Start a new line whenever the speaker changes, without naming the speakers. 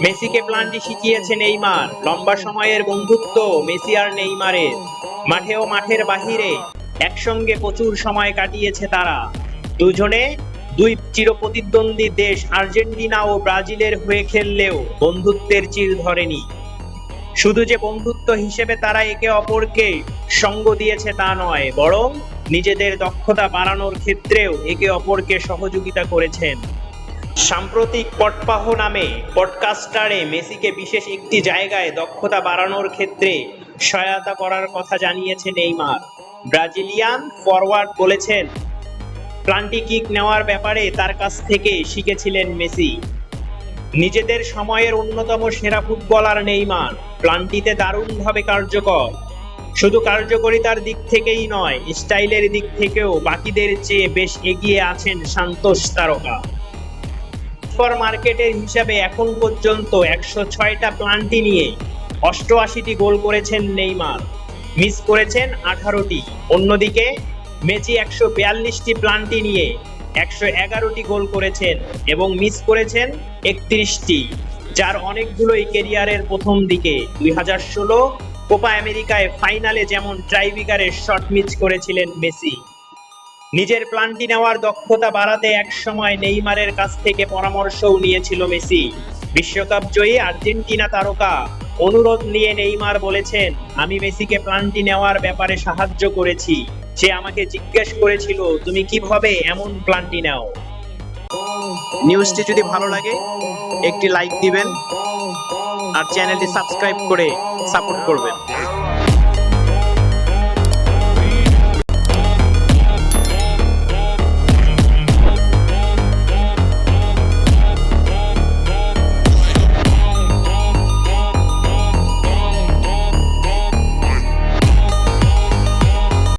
মেসিকে প্ল্যানটি শিখিয়েছে নেইমার। লম্বা সময়ের বন্ধুত্ব মেসি আর নেইমারের। মাঠে ও মাঠের বাহিরে একসঙ্গে প্রচুর সময় কাটিয়েছে তারা। দুজনে দুই চিরপ্রতিদ্বন্দ্বী দেশ আর্জেন্টিনা ও ব্রাজিলের হয়ে খেললেও বন্ধুত্বের চির ধরেনি। শুধু যে বন্ধুত্ব হিসেবে তারা একে অপরকে সঙ্গ দিয়েছে তা নয়, বরং নিজেদের দক্ষতা বাড়ানোর ক্ষেত্রেও একে অপরকে সহযোগিতা করেছেন। সাম্প্রতিক পটপাহ নামে পডকাস্টারে মেসিকে বিশেষ একটি জায়গায় দক্ষতা বাড়ানোর ক্ষেত্রে সহায়তা করার কথা জানিয়েছে নেইমার। ব্রাজিলিয়ান ফরওয়ার্ড বলেছেন, প্লান্টি কিক নেওয়ার ব্যাপারে তার কাছ থেকে শিখেছিলেন মেসি। নিজেদের সময়ের অন্যতম সেরা ফুটবলার নেইমার প্লান্টিতে দারুণভাবে কার্যকর। শুধু কার্যকারিতার দিক থেকেই নয়, স্টাইলের দিক থেকেও বাকিদের চেয়ে বেশ এগিয়ে আছেন সান্তোস তারকা। ট্রান্সফার মার্কেটের হিসাবে এখন পর্যন্ত 106টা প্লান্টি নিয়ে 88টি গোল করেছেন নেইমার, মিস করেছেন 18টি। অন্যদিকে মেসি 142টি প্লান্টি নিয়ে 111টি গোল করেছেন এবং মিস করেছেন 31টি, যার অনেকগুলোই ক্যারিয়ারের প্রথম দিকে। 2016 কোপা আমেরিকায় ফাইনালে যেমন ট্রাইব্রেকারে শট মিস করেছিলেন মেসি। নিজের প্লান্টি নেওয়ার দক্ষতা বাড়াতে একসময় নেইমারের কাছ থেকে পরামর্শও নিয়েছিল মেসি। বিশ্বকাপ জয়ী আর্জেন্টিনা তারকা অনুরোধ নিয়ে নেইমার বলেছেন, আমি মেসিকে প্লান্টি নেওয়ার ব্যাপারে সাহায্য করেছি। সে আমাকে জিজ্ঞেস করেছিল, তুমি কিভাবে এমন প্লান্টি নাও। নিউজটি যদি ভালো লাগে একটি লাইক দিবেন আর চ্যানেলটি সাবস্ক্রাইব করে সাপোর্ট করবেন।